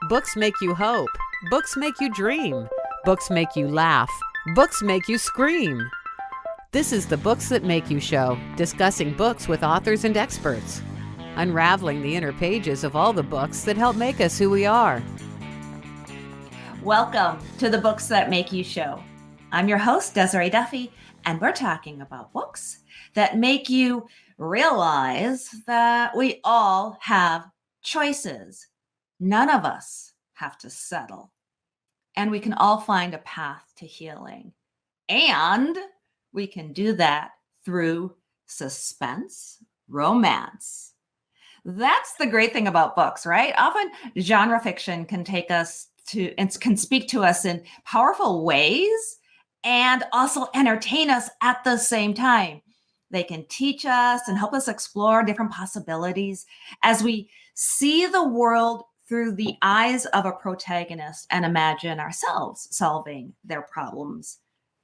Books make you hope. Books make you dream. Books make you laugh. Books make you scream. This is the Books That Make You show, discussing books with authors and experts, unraveling the inner pages of all the books that help make us who we are. Welcome to the Books That Make You show. I'm your host, Desiree Duffy, and we're talking about books that make you realize that we all have choices. None of us have to settle, and we can all find a path to healing. And we can do that through suspense, romance. That's the great thing about books, right? Often genre fiction can take us to and can speak to us in powerful ways and also entertain us at the same time. They can teach us and help us explore different possibilities as we see the world through the eyes of a protagonist and imagine ourselves solving their problems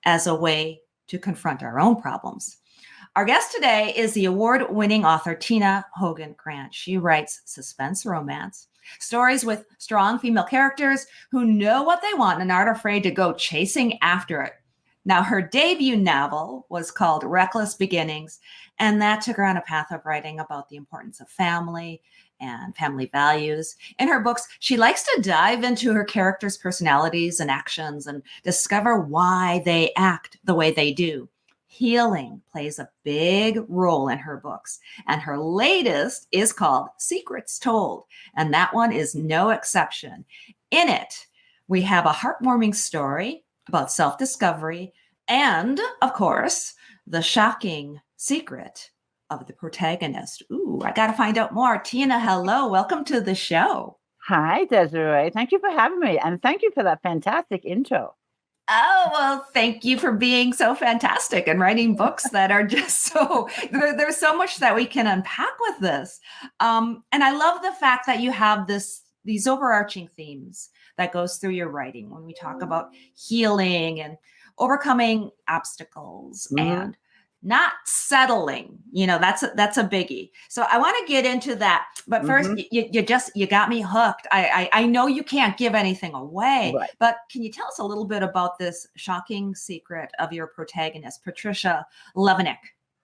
as a way to confront our own problems. Our guest today is the award-winning author Tina Hogan Grant. She writes suspense romance, stories with strong female characters who know what they want and aren't afraid to go chasing after it. Now, her debut novel was called Reckless Beginnings, and that took her on a path of writing about the importance of family and family values. In her books, she likes to dive into her characters' personalities and actions and discover why they act the way they do. Healing plays a big role in her books, and her latest is called Secrets Told, and that one is no exception. In it, we have a heartwarming story about self-discovery and, of course, the shocking secret of the protagonist. Ooh, I got to find out more. Tina, hello. Welcome to the show. Hi, Desiree. Thank you for having me. And thank you for that fantastic intro. Oh, well, thank you for being so fantastic and writing books that are just so, there's so much that we can unpack with this. And I love the fact that you have these overarching themes that goes through your writing when we talk about healing and overcoming obstacles and not settling. You know, that's a biggie. So I want to get into that. But first, you got me hooked. I know you can't give anything away, Right. but can you tell us a little bit about this shocking secret of your protagonist, Patricia Levenick,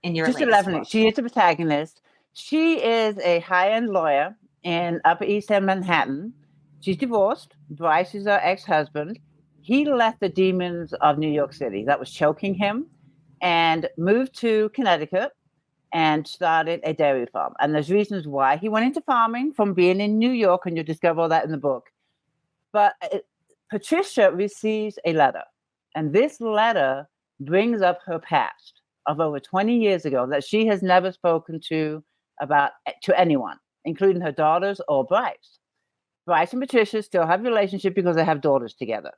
in your Patricia latest Levenick. book? She is the protagonist. She is a high-end lawyer in Upper East End Manhattan. She's divorced. Bryce is her ex-husband. He left the demons of New York City that was choking him and moved to Connecticut and started a dairy farm. And there's reasons why he went into farming from being in New York, and you'll discover all that in the book. But Patricia receives a letter, and this letter brings up her past of over 20 years ago that she has never spoken to anyone, including her daughters or Bryce. Bryce and Patricia still have a relationship because they have daughters together.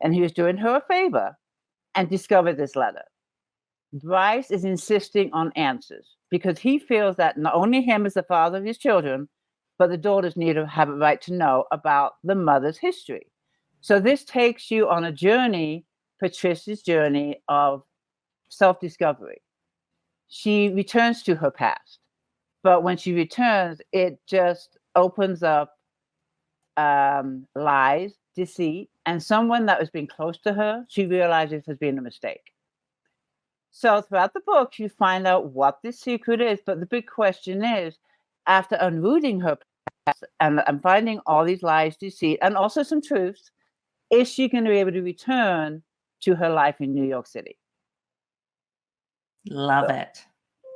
And he was doing her a favor and discovered this letter. Bryce is insisting on answers because he feels that not only him as the father of his children, but the daughters need to have a right to know about the mother's history. So this takes you on a journey, Patricia's journey of self-discovery. She returns to her past, but when she returns, it just opens up lies, deceit, and someone that has been close to her, she realizes has been a mistake. So throughout the book, you find out what this secret is. But the big question is, after unrooting her past and finding all these lies, deceit, and also some truths, is she going to be able to return to her life in New York City? Love it.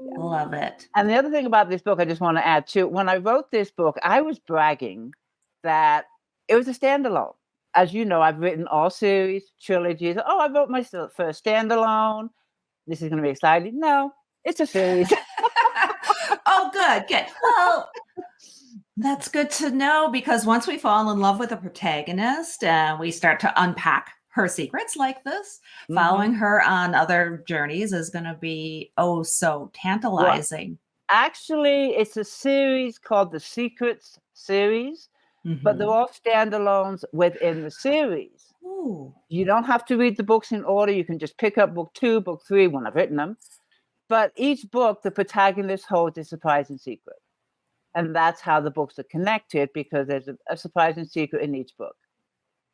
Love it. And the other thing about this book, I just want to add too, when I wrote this book, I was bragging that it was a standalone. As you know, I've written all series, trilogies. Oh, I wrote my first standalone. This is going to be exciting. No, it's a series. Oh, good. Well, that's good to know, because once we fall in love with a protagonist and we start to unpack her secrets like this, following her on other journeys is going to be so tantalizing. Well, actually, it's a series called the Secrets series, but they're all standalones within the series. Ooh. You don't have to read the books in order. You can just pick up book 2, book 3 when I've written them. But each book, the protagonist holds a surprising secret. And that's how the books are connected, because there's a surprising secret in each book.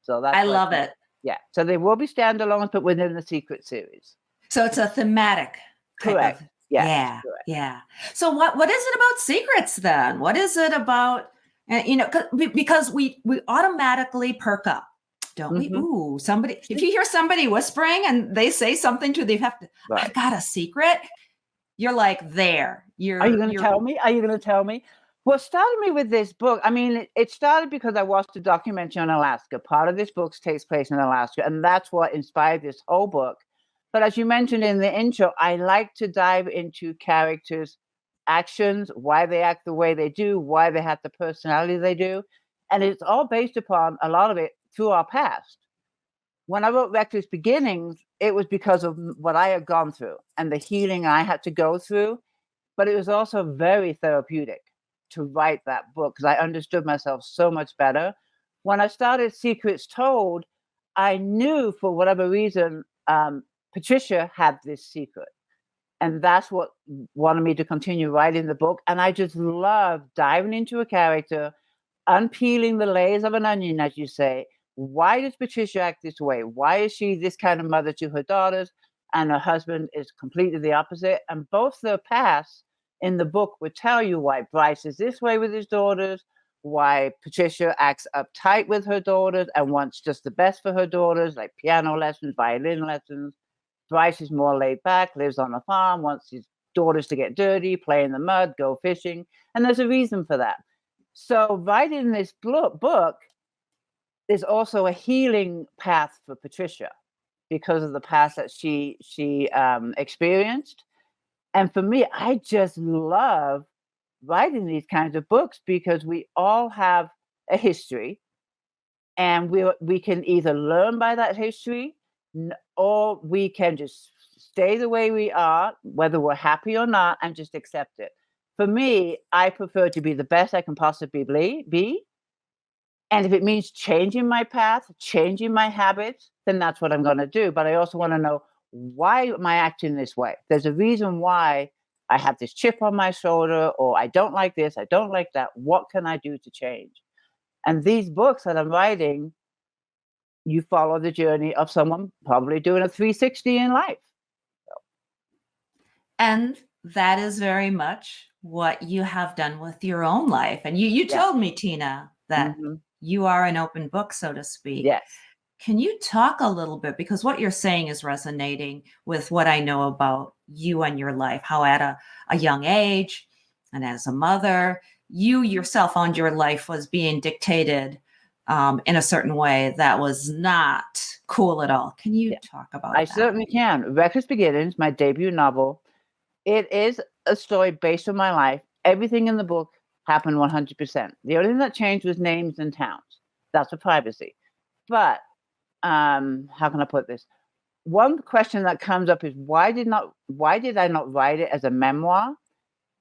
So that's I why. love it. Yeah. So they will be standalones, but within the secret series. So it's a thematic type of, Correct. Yes. yeah, Correct. yeah. So what is it about secrets then? What is it about, because we automatically perk up, don't we? Mhm. Ooh, somebody, if you hear somebody whispering and they say something to the effect, Right. I've got a secret, you're like, there. Are you going to tell me? Are you going to tell me? What started me with this book, I mean, it started because I watched a documentary on Alaska. Part of this book takes place in Alaska, and that's what inspired this whole book. But as you mentioned in the intro, I like to dive into characters' actions, why they act the way they do, why they have the personality they do. And it's all based upon, a lot of it, through our past. When I wrote Reckless Beginnings, it was because of what I had gone through and the healing I had to go through. But it was also very therapeutic to write that book, because I understood myself so much better. When I started Secrets Told, I knew, for whatever reason, Patricia had this secret. And that's what wanted me to continue writing the book. And I just love diving into a character, unpeeling the layers of an onion, as you say. Why does Patricia act this way? Why is she this kind of mother to her daughters? And her husband is completely the opposite. And both their pasts in the book would tell you why Bryce is this way with his daughters, why Patricia acts uptight with her daughters and wants just the best for her daughters, like piano lessons, violin lessons. Bryce is more laid back, lives on a farm, wants his daughters to get dirty, play in the mud, go fishing. And there's a reason for that. So writing this book is also a healing path for Patricia, because of the past that she experienced. And for me, I just love writing these kinds of books, because we all have a history, and we can either learn by that history, or we can just stay the way we are, whether we're happy or not, and just accept it. For me, I prefer to be the best I can possibly be. And if it means changing my path, changing my habits, then that's what I'm going to do. But I also want to know, why am I acting this way? There's a reason why I have this chip on my shoulder, or I don't like this, I don't like that. What can I do to change? And these books that I'm writing, you follow the journey of someone probably doing a 360 in life. And that is very much what you have done with your own life. And you told me, Tina, that you are an open book, so to speak. Yes. Can you talk a little bit, because what you're saying is resonating with what I know about you and your life, how at a young age and as a mother, you yourself found your life was being dictated in a certain way that was not cool at all. Can you talk about that? I certainly can. Reckless Beginnings, my debut novel, it is a story based on my life. Everything in the book happened 100%. The only thing that changed was names and towns. That's for privacy. But how can I put this? One question that comes up is, why did I not write it as a memoir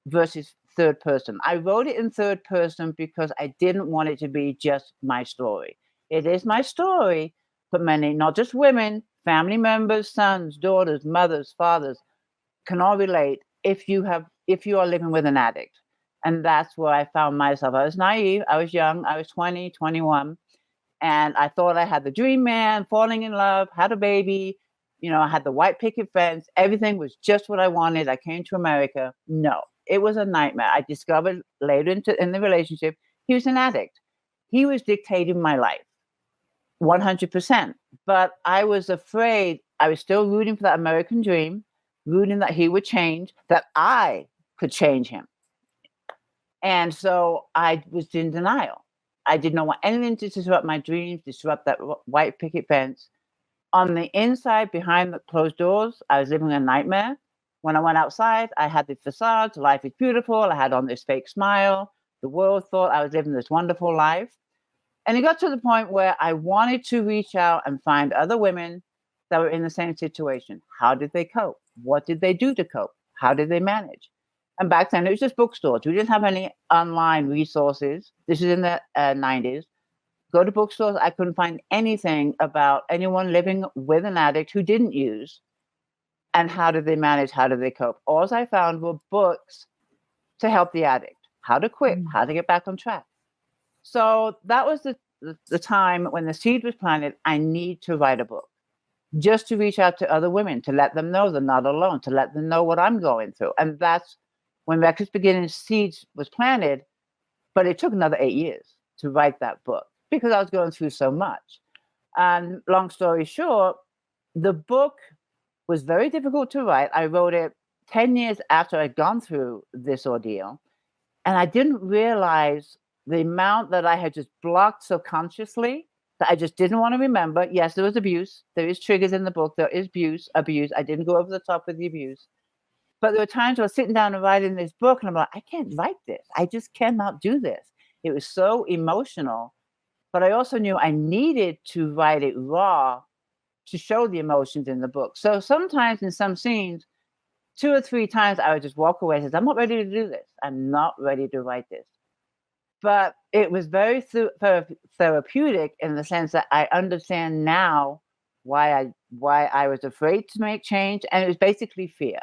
versus third person? I wrote it in third person because I didn't want it to be just my story. It is my story, but many, not just women, family members, sons, daughters, mothers, fathers, can all relate if you are living with an addict. And that's where I found myself. I was naive. I was young. I was 20, 21. And I thought I had the dream man, falling in love, had a baby. I had the white picket fence. Everything was just what I wanted. I came to America. No, it was a nightmare. I discovered later in the relationship, he was an addict. He was dictating my life 100%. But I was afraid. I was still rooting for that American dream, rooting that he would change, that I could change him. And so I was in denial. I did not want anything to disrupt my dreams, disrupt that white picket fence. On the inside, behind the closed doors, I was living a nightmare. When I went outside, I had the facades. Life is beautiful. I had on this fake smile. The world thought I was living this wonderful life. And it got to the point where I wanted to reach out and find other women that were in the same situation. How did they cope? What did they do to cope? How did they manage? And back then, it was just bookstores. We didn't have any online resources. This is in the 90s. Go to bookstores. I couldn't find anything about anyone living with an addict who didn't use. And how did they manage? How did they cope? All I found were books to help the addict. how to quit, how to get back on track. So that was the time when the seed was planted. I need to write a book, just to reach out to other women, to let them know they're not alone, to let them know what I'm going through. And that's when Reckless Beginnings Seeds was planted. But it took another 8 years to write that book because I was going through so much. And long story short, the book was very difficult to write. I wrote it 10 years after I'd gone through this ordeal. And I didn't realize the amount that I had just blocked subconsciously that I just didn't want to remember. Yes, there was abuse. There is triggers in the book. There is abuse. I didn't go over the top with the abuse. But there were times where I was sitting down and writing this book, and I'm like, I can't write this. I just cannot do this. It was so emotional. But I also knew I needed to write it raw to show the emotions in the book. So sometimes in some scenes, 2 or 3 times, I would just walk away and say, I'm not ready to do this. I'm not ready to write this. But it was very therapeutic in the sense that I understand now why I was afraid to make change. And it was basically fear.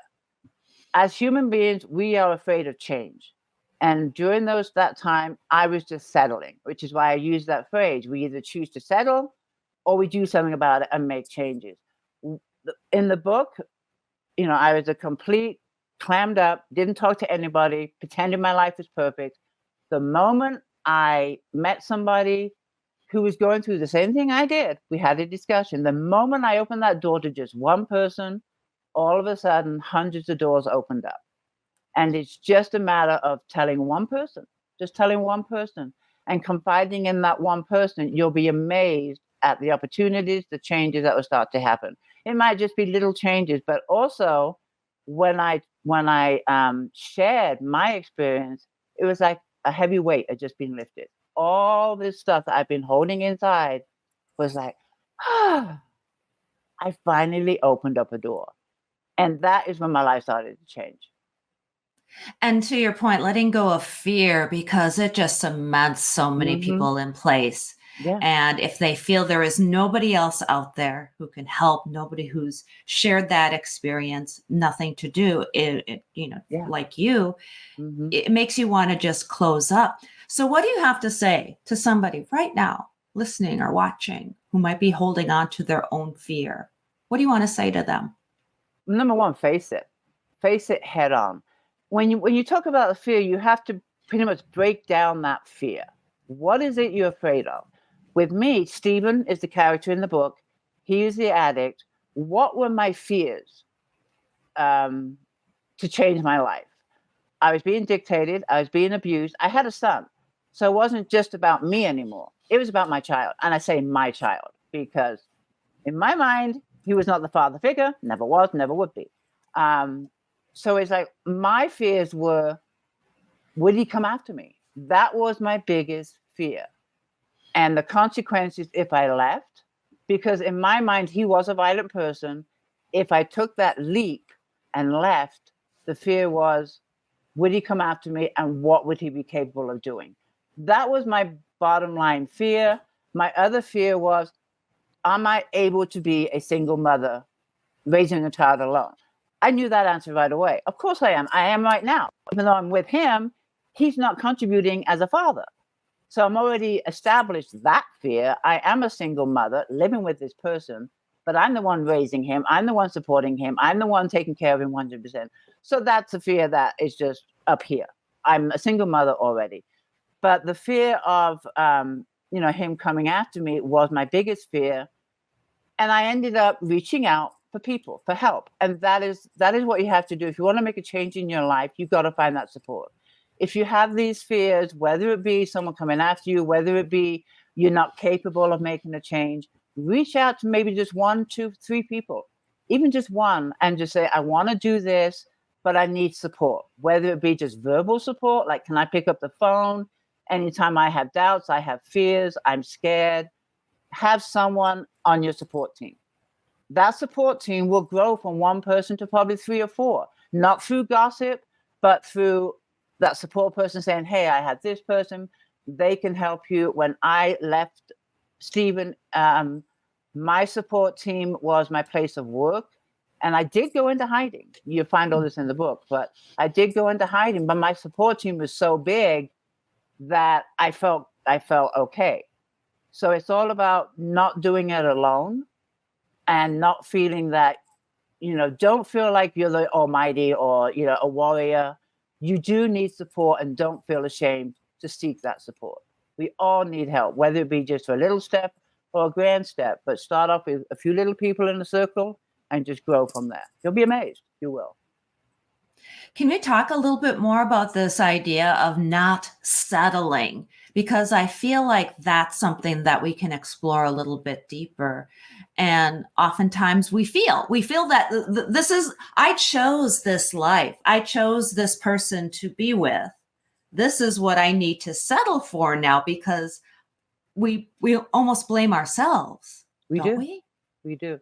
As human beings, we are afraid of change. And during that time, I was just settling, which is why I use that phrase. We either choose to settle or we do something about it and make changes. In the book, I was a complete clammed up, didn't talk to anybody, pretending my life was perfect. The moment I met somebody who was going through the same thing I did, we had a discussion. The moment I opened that door to just one person, all of a sudden, hundreds of doors opened up. And it's just a matter of telling one person and confiding in that one person. You'll be amazed at the opportunities, the changes that will start to happen. It might just be little changes, but also when I shared my experience, it was like a heavy weight had just been lifted. All this stuff that I've been holding inside was like, I finally opened up a door. And that is when my life started to change. And to your point, letting go of fear, because it just cements so many people in place. Yeah. And if they feel there is nobody else out there who can help, nobody who's shared that experience, nothing to do, like you, it makes you want to just close up. So what do you have to say to somebody right now, listening or watching, who might be holding on to their own fear? What do you want to say to them? Number one, face it head on. When you talk about the fear, you have to pretty much break down that fear. What is it you're afraid of? With me, Stephen is the character in the book. He is the addict. What were my fears to change my life? I was being dictated. I was being abused. I had a son. So it wasn't just about me anymore. It was about my child. And I say my child because in my mind, he was not the father figure, never was, never would be. So it's like my fears were, would he come after me? That was my biggest fear. And the consequences if I left, because in my mind, he was a violent person. If I took that leap and left, the fear was, would he come after me and what would he be capable of doing? That was my bottom line fear. My other fear was, am I able to be a single mother raising a child alone? I knew that answer right away. Of course I am. I am right now. Even though I'm with him, he's not contributing as a father. So I'm already established that fear. I am a single mother living with this person, but I'm the one raising him. I'm the one supporting him. I'm the one taking care of him 100%. So that's a fear that is just up here. I'm a single mother already. But the fear of him coming after me was my biggest fear. And I ended up reaching out for people, for help. And that is what you have to do. If you want to make a change in your life, you've got to find that support. If you have these fears, whether it be someone coming after you, whether it be you're not capable of making a change, reach out to maybe just 1, 2, 3 people, even just one, and just say, I want to do this, but I need support. Whether it be just verbal support, like, can I pick up the phone? Anytime I have doubts, I have fears, I'm scared, have someone on your support team. That support team will grow from 1 person to probably 3 or 4, not through gossip, but through that support person saying, hey, I had this person, they can help you. When I left Stephen, my support team was my place of work. And I did go into hiding. You find all this in the book, but I did go into hiding. But my support team was so big that I felt okay. So it's all about not doing it alone and not feeling that, don't feel like you're the almighty or, a warrior. You do need support, and don't feel ashamed to seek that support. We all need help, whether it be just a little step or a grand step, but start off with a few little people in a circle and just grow from there. You'll be amazed. You will. Can we talk a little bit more about this idea of not settling? Because I feel like that's something that we can explore a little bit deeper. And oftentimes we feel that this is, I chose this life. I chose this person to be with. This is what I need to settle for now, because we almost blame ourselves. We don't do. we? We do.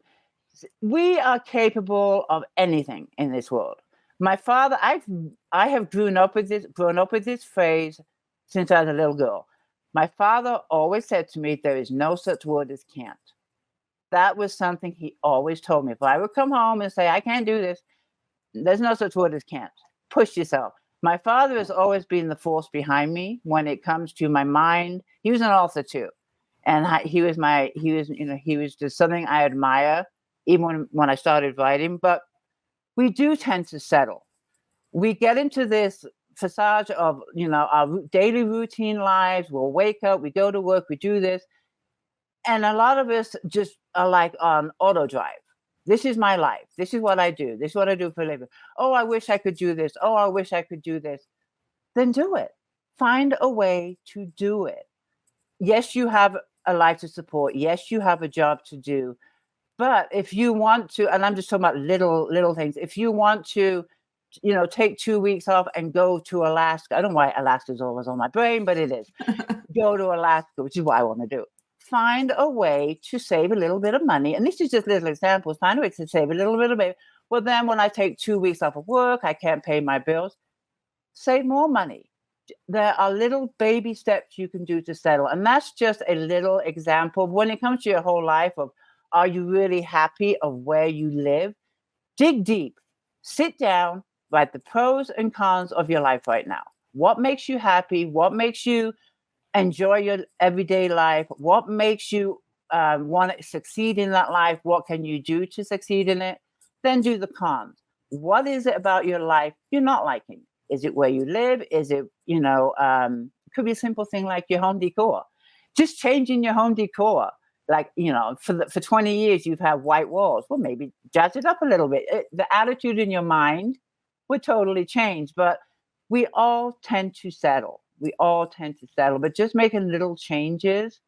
We are capable of anything in this world. My father, I have grown up with this phrase since I was a little girl. My father always said to me, there is no such word as can't. That was something he always told me. If I would come home and say, I can't do this, there's no such word as can't. Push yourself. My father has always been the force behind me when it comes to my mind. He was an author too. And he was just something I admire, even when I started writing. But we do tend to settle. We get into this facade of, our daily routine lives. We'll wake up, we go to work, we do this. And a lot of us just are like on auto drive. This is my life. This is what I do. This is what I do for a living. Oh, I wish I could do this. Oh, I wish I could do this. Then do it. Find a way to do it. Yes, you have a life to support. Yes, you have a job to do. But if you want to, and I'm just talking about little things, if you want to, take 2 weeks off and go to Alaska. I don't know why Alaska is always on my brain, but it is. Go to Alaska, which is what I want to do. Find a way to save a little bit of money. And this is just little examples. Find a way to save a little bit of money. Well, then when I take 2 weeks off of work, I can't pay my bills. Save more money. There are little baby steps you can do to settle. And that's just a little example. When it comes to your whole life of, are you really happy of where you live? Dig deep. Sit down. Write the pros and cons of your life right now. What makes you happy? What makes you enjoy your everyday life? What makes you want to succeed in that life? What can you do to succeed in it? Then do the cons. What is it about your life you're not liking? Is it where you live? Is it, it could be a simple thing like your home decor. Just changing your home decor. Like, for 20 years, you've had white walls. Well, maybe jazz it up a little bit. The attitude in your mind would totally change. But we all tend to settle. But just making little changes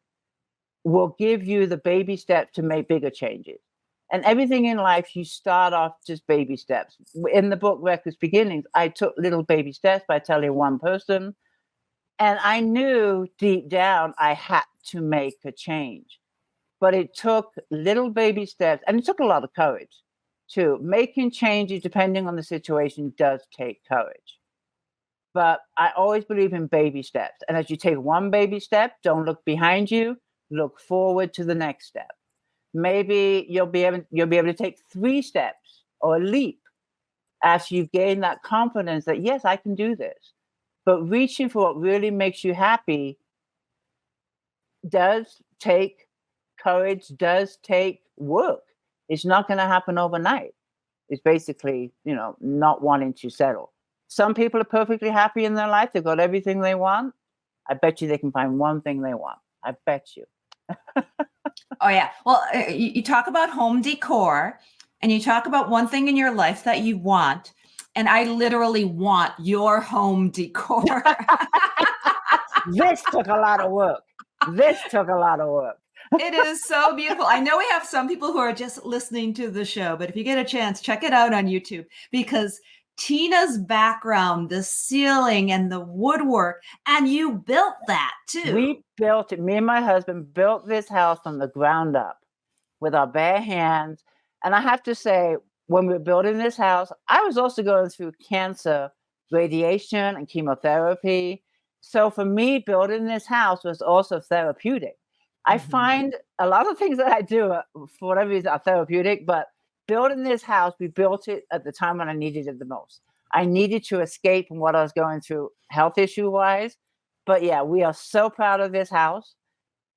will give you the baby steps to make bigger changes. And everything in life, you start off just baby steps. In the book, Reckless Beginnings, I took little baby steps by telling one person. And I knew deep down I had to make a change. But it took little baby steps, and it took a lot of courage too. Making changes, depending on the situation, does take courage. But I always believe in baby steps. And as you take one baby step, don't look behind you, look forward to the next step. Maybe you'll be able to take 3 steps or a leap after you've gained that confidence that, yes, I can do this. But reaching for what really makes you happy does take courage, does take work. It's not going to happen overnight. It's basically, not wanting to settle. Some people are perfectly happy in their life. They've got everything they want. I bet you they can find one thing they want. I bet you. Oh, yeah. Well, you talk about home decor, and you talk about one thing in your life that you want. And I literally want your home decor. This took a lot of work. It is so beautiful. I know we have some people who are just listening to the show, but if you get a chance, check it out on YouTube, because Tina's background, the ceiling and the woodwork, and you built that too. We built it. Me and my husband built this house from the ground up with our bare hands. And I have to say, when we were building this house, I was also going through cancer, radiation, and chemotherapy. So for me, building this house was also therapeutic. I find a lot of things that I do, for whatever reason, are therapeutic, but building this house, we built it at the time when I needed it the most. I needed to escape from what I was going through health issue wise. But yeah, we are so proud of this house.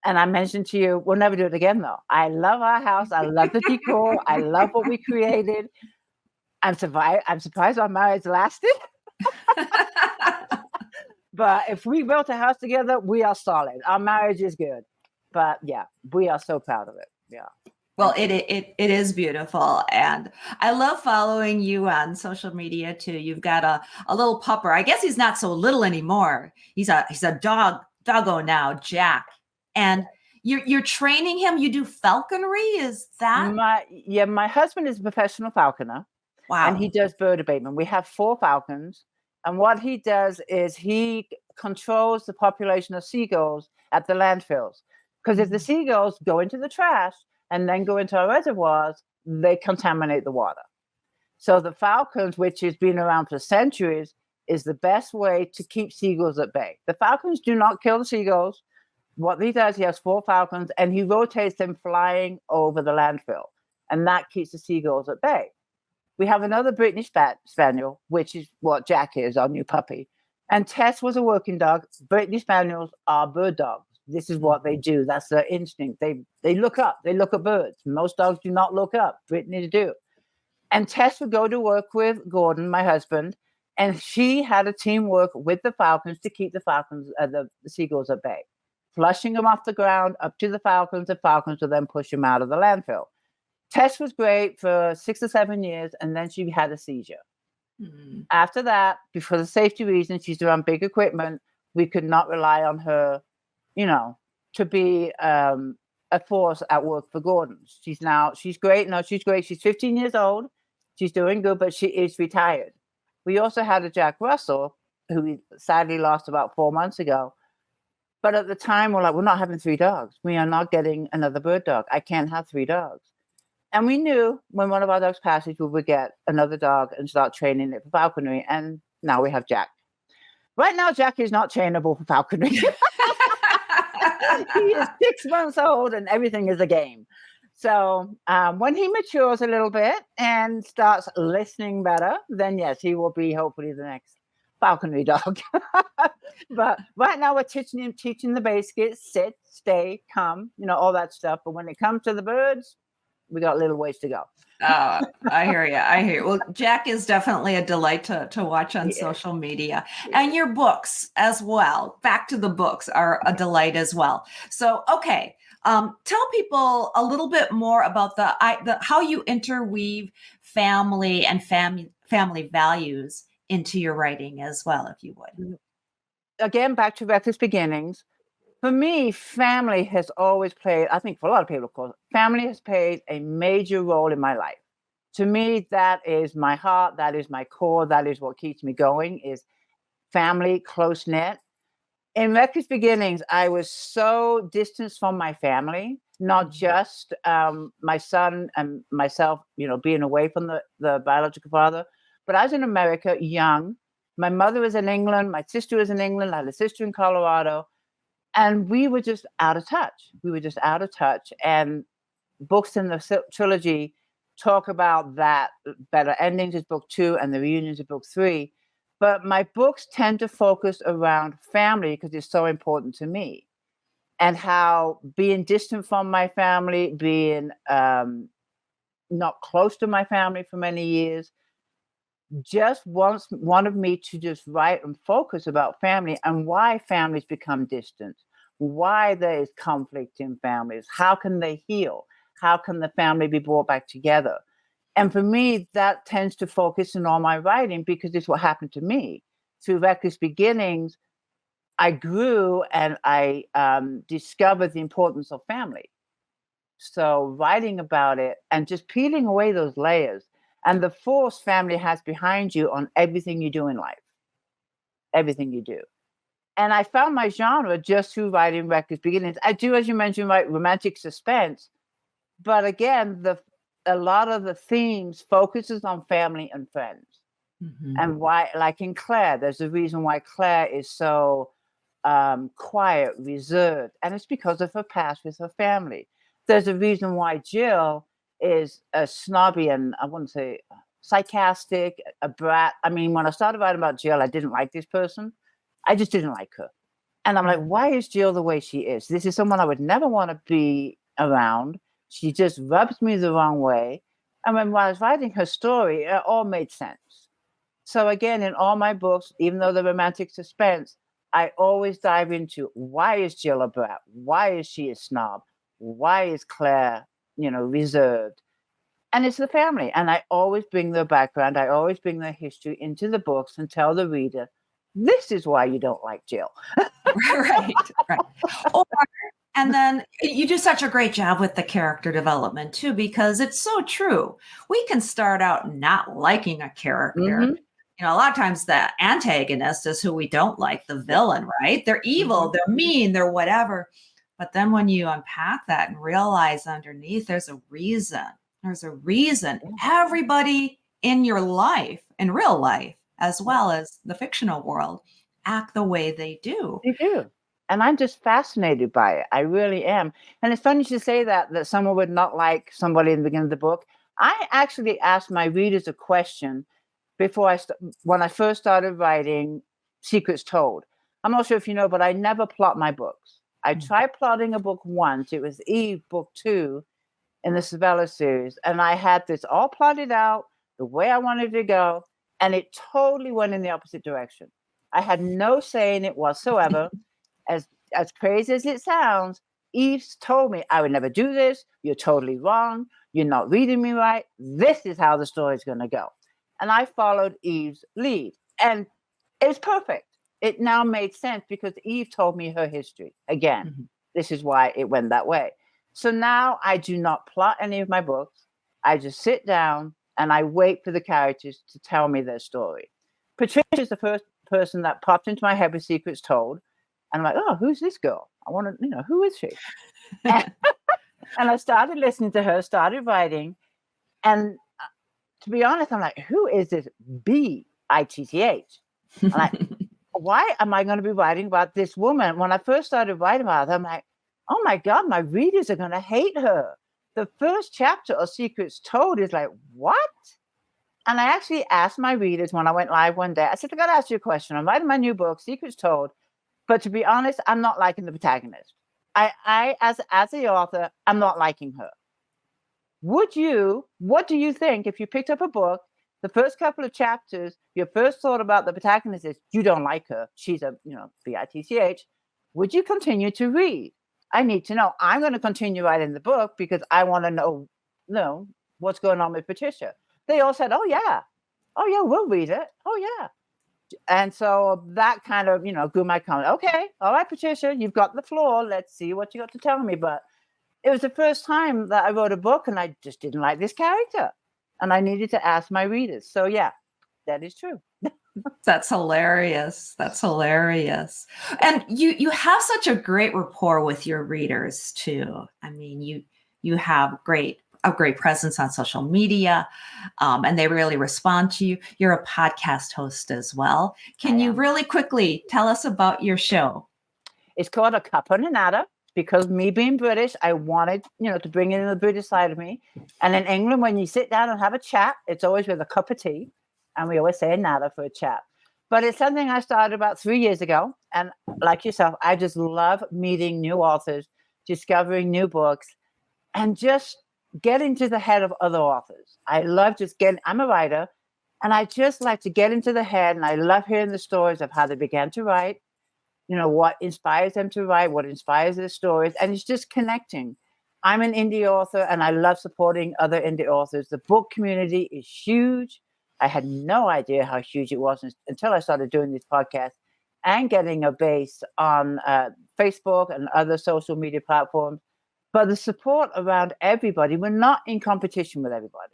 And I mentioned to you, we'll never do it again though. I love our house. I love the decor. I love what we created. I'm surprised our marriage lasted. But if we built a house together, we are solid. Our marriage is good. But yeah, we are so proud of it. Yeah. Well, it is beautiful, and I love following you on social media too. You've got a little pupper. I guess he's not so little anymore. He's a doggo now, Jack, and you're training him. You do falconry. Is that My husband is a professional falconer. wow? And he does bird abatement. We have 4 falcons, and what he does is he controls the population of seagulls at the landfills. Because if the seagulls go into the trash and then go into our reservoirs, they contaminate the water. So the falcons, which has been around for centuries, is the best way to keep seagulls at bay. The falcons do not kill the seagulls. What he does, he has 4 falcons, and he rotates them flying over the landfill, and that keeps the seagulls at bay. We have another British Spaniel, which is what Jack is, our new puppy. And Tess was a working dog. British Spaniels are bird dogs. This is what they do. That's their instinct. They look up. They look at birds. Most dogs do not look up. Brittany's do. And Tess would go to work with Gordon, my husband, and she had a teamwork with the falcons to keep the seagulls at bay, flushing them off the ground up to the falcons. The falcons would then push them out of the landfill. Tess was great for 6 or 7 years, and then she had a seizure. Mm-hmm. After that, because of safety reasons, she's around big equipment. We could not rely on her, to be a force at work for Gordon. She's great. No, she's great. She's 15 years old. She's doing good, but she is retired. We also had a Jack Russell, who we sadly lost about 4 months ago. But at the time, we're like, we're not having 3 dogs. We are not getting another bird dog. I can't have 3 dogs. And we knew when one of our dogs passes, we would get another dog and start training it for falconry. And now we have Jack. Right now, Jack is not trainable for falconry. He is 6 months old and everything is a game. So when he matures a little bit and starts listening better, then yes, he will be hopefully the next falconry dog. But right now we're teaching the basics: sit, stay, come, all that stuff. But when it comes to the birds, we got a little ways to go. I hear you. Well, Jack is definitely a delight to watch on social media, and your books as well. Back to the books are a delight as well. So, okay. Tell people a little bit more about the how you interweave family and family values into your writing as well, if you would. Again, back to Reckless Beginnings. For me, family has always played, I think for a lot of people, of course, family has played a major role in my life. To me, that is my heart. That is my core. That is what keeps me going, is family, close-knit. In Reckless Beginnings, I was so distanced from my family, not just my son and myself, being away from the biological father, but I was in America, young. My mother was in England. My sister was in England. I had a sister in Colorado. And we were just out of touch. And books in the trilogy talk about that. Better Endings is book 2 and The Reunions is book 3. But my books tend to focus around family because it's so important to me. And how being distant from my family, being not close to my family for many years, just wanted me to just write and focus about family and why families become distant, why there is conflict in families, how can they heal, how can the family be brought back together. And for me, that tends to focus in all my writing because it's what happened to me. Through Reckless Beginnings, I grew and I discovered the importance of family. So writing about it and just peeling away those layers and the force family has behind you on everything you do in life, everything you do. And I found my genre just through writing Reckless Beginnings. I do, as you mentioned, write romantic suspense. But again, a lot of the themes focuses on family and friends. Mm-hmm. And why, like in Claire, there's a reason why Claire is so quiet, reserved. And it's because of her past with her family. There's a reason why Jill is a snobby and I wouldn't say sarcastic, a brat. I mean, when I started writing about Jill, I didn't like this person. I just didn't like her. And I'm like, why is Jill the way she is? This is someone I would never want to be around. She just rubs me the wrong way. And when I was writing her story, it all made sense. So again, in all my books, even though they're romantic suspense, I always dive into why is Jill a brat? Why is she a snob? Why is Claire, reserved? And it's the family. And I always bring their background. I always bring their history into the books and tell the reader, this is why you don't like Jill. Right. And then you do such a great job with the character development too, because it's so true. We can start out not liking a character. Mm-hmm. A lot of times the antagonist is who we don't like, the villain, right? They're evil, Mm-hmm. they're mean, they're whatever. But then when you unpack that and realize underneath there's a reason. Everybody in your life, in real life, as well as the fictional world, act the way they do. They do. And I'm just fascinated by it. I really am. And it's funny you say that someone would not like somebody in the beginning of the book. I actually asked my readers a question when I first started writing Secrets Told. I'm not sure if you know, but I never plot my books. I tried plotting a book once. It was Eve, book 2 in the Sabella series. And I had this all plotted out the way I wanted to go. And it totally went in the opposite direction. I had no say in it whatsoever. As crazy as it sounds, Eve told me I would never do this. You're totally wrong. You're not reading me right. This is how the story is going to go. And I followed Eve's lead. And it was perfect. It now made sense because Eve told me her history. Again, This is why it went that way. So now I do not plot any of my books. I just sit down and I wait for the characters to tell me their story. Patricia is the first person that popped into my head with Secrets Told. And I'm like, oh, who's this girl? I want to, who is she? And I started listening to her, started writing. And to be honest, I'm like, who is this B-I-T-T-H? I'm like, why am I going to be writing about this woman? When I first started writing about her, I'm like, oh my God, my readers are going to hate her. The first chapter of Secrets Told is like, what? And I actually asked my readers when I went live one day, I said, I got to ask you a question. I'm writing my new book, Secrets Told. But to be honest, I'm not liking the protagonist. I as the author, I'm not liking her. What do you think if you picked up a book, the first couple of chapters, your first thought about the protagonist is you don't like her. She's a, B-I-T-C-H. Would you continue to read? I need to know. I'm going to continue writing the book because I want to know what's going on with Patricia. They all said, oh yeah, we'll read it. Oh yeah. And so that kind of, grew my comment. Okay, all right, Patricia, you've got the floor. Let's see what you got to tell me. But it was the first time that I wrote a book and I just didn't like this character. And I needed to ask my readers. So yeah, that is true. That's hilarious. And you have such a great rapport with your readers too. I mean, you have a great presence on social media, and they really respond to you. You're a podcast host as well. Can you really quickly tell us about your show? It's called A Cup and Anata because me being British, I wanted, to bring in the British side of me. And in England, when you sit down and have a chat, it's always with a cup of tea. And we always say Anata for a chat. But it's something I started about 3 years ago. And like yourself, I just love meeting new authors, discovering new books, and just get into the head of other authors. I love I'm a writer, and I just like to get into the head, and I love hearing the stories of how they began to write, what inspires them to write, what inspires their stories, and it's just connecting. I'm an indie author, and I love supporting other indie authors. The book community is huge. I had no idea how huge it was until I started doing this podcast and getting a base on Facebook and other social media platforms. But the support around everybody, we're not in competition with everybody.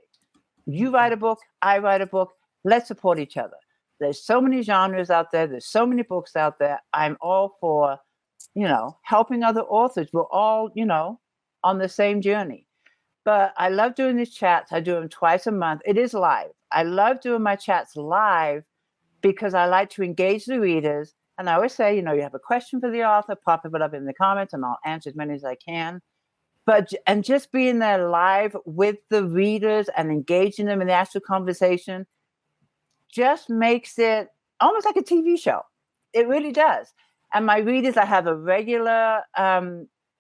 You write a book, I write a book, let's support each other. There's so many genres out there. There's so many books out there. I'm all for, helping other authors. We're all, on the same journey. But I love doing these chats. I do them twice a month. It is live. I love doing my chats live because I like to engage the readers. And I always say, you have a question for the author, pop it up in the comments and I'll answer as many as I can. And just being there live with the readers and engaging them in the actual conversation just makes it almost like a TV show. It really does. And my readers, I have a regular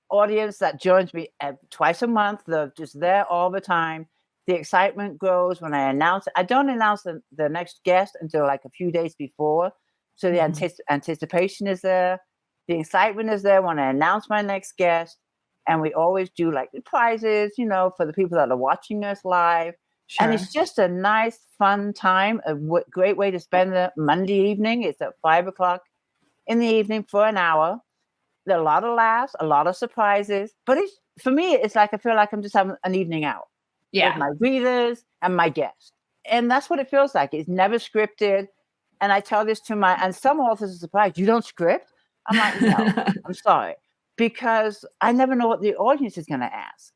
audience that joins me twice a month. They're just there all the time. The excitement grows when I announce it. I don't announce the next guest until like a few days before. So the anticipation is there. The excitement is there when I announce my next guest. And we always do like the prizes, for the people that are watching us live. Sure. And it's just a nice, fun time, great way to spend the Monday evening. It's at 5:00 in the evening for an hour. There are a lot of laughs, a lot of surprises. But for me, it's like I feel like I'm just having an evening out with my readers and my guests. And that's what it feels like. It's never scripted. And I tell this and some authors are surprised, you don't script? I'm like, no, I'm sorry. Because I never know what the audience is going to ask.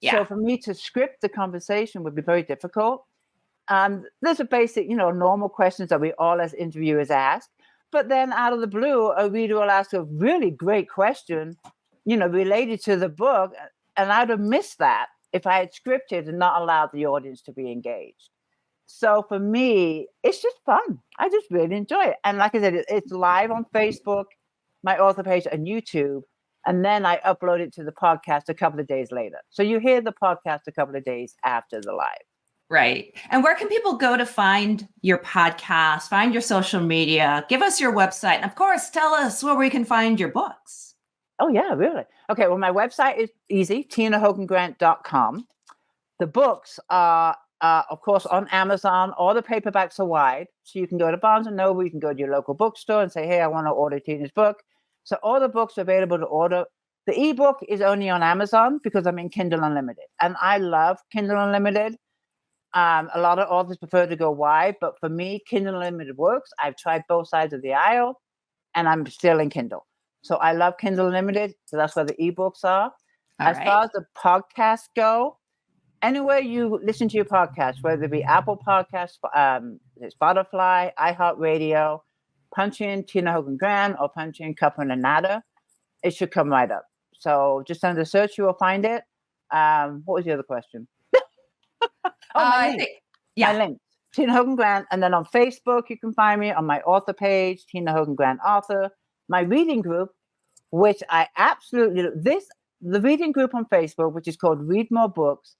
Yeah. So for me to script the conversation would be very difficult. There's a basic, normal questions that we all as interviewers ask. But then out of the blue, a reader will ask a really great question, related to the book. And I'd have missed that if I had scripted and not allowed the audience to be engaged. So for me, it's just fun. I just really enjoy it. And like I said, it's live on Facebook, my author page, and YouTube. And then I upload it to the podcast a couple of days later. So you hear the podcast a couple of days after the live. Right. And where can people go to find your podcast, find your social media? Give us your website. And of course, tell us where we can find your books. Oh, yeah, really? Okay, well, my website is easy, tinahogangrant.com. The books are, of course, on Amazon. All the paperbacks are wide. So you can go to Barnes & Noble, you can go to your local bookstore and say, hey, I want to order Tina's book. So all the books are available to order. The ebook is only on Amazon because I'm in Kindle Unlimited. And I love Kindle Unlimited. A lot of authors prefer to go wide, but for me, Kindle Unlimited works. I've tried both sides of the aisle, and I'm still in Kindle. So I love Kindle Unlimited. So that's where the ebooks are. As far as the podcasts go, anywhere you listen to your podcast, whether it be Apple Podcasts, Spotify, iHeartRadio, punch in Tina Hogan Grant or punch in Cuppa and Anata, it should come right up. So just under search, you will find it. What was the other question? My link, Tina Hogan Grant. And then on Facebook, you can find me on my author page, Tina Hogan Grant Author. My reading group, which I absolutely, the reading group on Facebook, which is called Read More Books.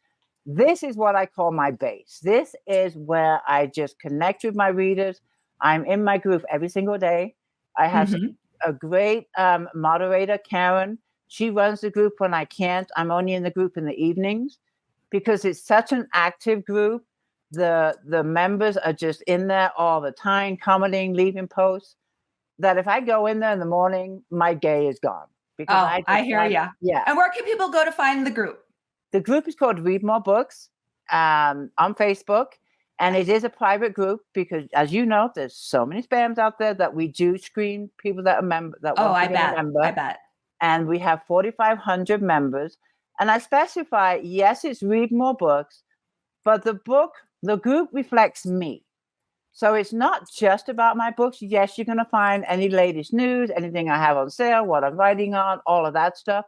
This is what I call my base. This is where I just connect with my readers. I'm in my group every single day. I have a great moderator, Karen. She runs the group when I can't. I'm only in the group in the evenings because it's such an active group. The members are just in there all the time, commenting, leaving posts, that if I go in there in the morning, my day is gone. Because I hear you. Yeah. And where can people go to find the group? The group is called Read More Books on Facebook. And it is a private group because, as you know, there's so many spams out there that we do screen people that are members. I bet. And we have 4,500 members. And I specify, yes, it's Read More Books, but the group reflects me. So it's not just about my books. Yes, you're going to find any latest news, anything I have on sale, what I'm writing on, all of that stuff.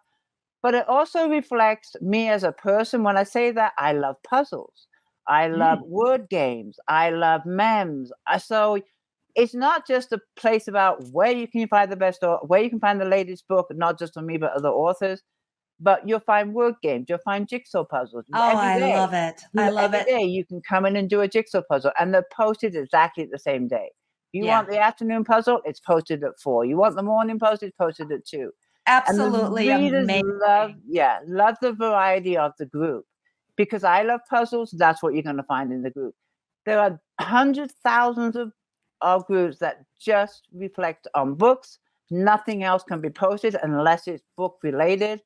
But it also reflects me as a person. When I say that, I love puzzles. I love word games. I love memes. So it's not just a place about where you can find the best or where you can find the latest book, not just on me, but other authors. But you'll find word games. You'll find jigsaw puzzles. Oh, I love it. I love it. Every day you can come in and do a jigsaw puzzle, and they're posted exactly the same day. You want the afternoon puzzle? It's posted at 4. You want the morning puzzle? It's posted at 2. Absolutely amazing. Love the variety of the group. Because I love puzzles, that's what you're going to find in the group. There are hundreds, thousands of groups that just reflect on books. Nothing else can be posted unless it's book related.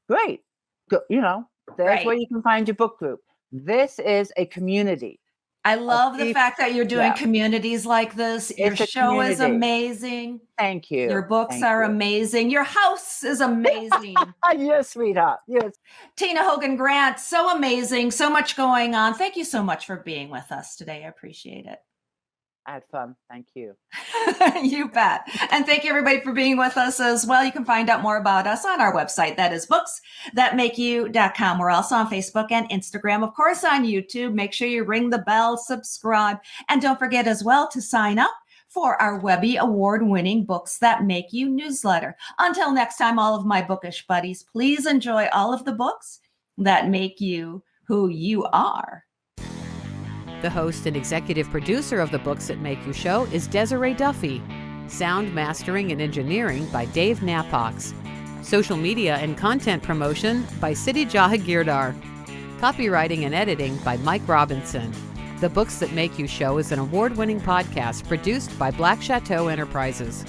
Great. There's where you can find your book group. This is a community. I love the fact that you're doing communities like this. Your show is amazing. Thank you. Your books are amazing. Your house is amazing. Yes, sweetheart. Yes. Tina Hogan Grant, so amazing. So much going on. Thank you so much for being with us today. I appreciate it. I had fun. Thank you. You bet. And thank you everybody for being with us as well. You can find out more about us on our website. That is booksthatmakeyou.com. We're also on Facebook and Instagram, of course, on YouTube. Make sure you ring the bell, subscribe, and don't forget as well to sign up for our Webby award-winning Books That Make You newsletter. Until next time, all of my bookish buddies, please enjoy all of the books that make you who you are. The host and executive producer of the Books That Make You show is Desiree Duffy. Sound mastering and engineering by Dave Napox. Social media and content promotion by Siddhi Jahagirdar. Copywriting and editing by Mike Robinson. The Books That Make You show is an award-winning podcast produced by Black Chateau Enterprises.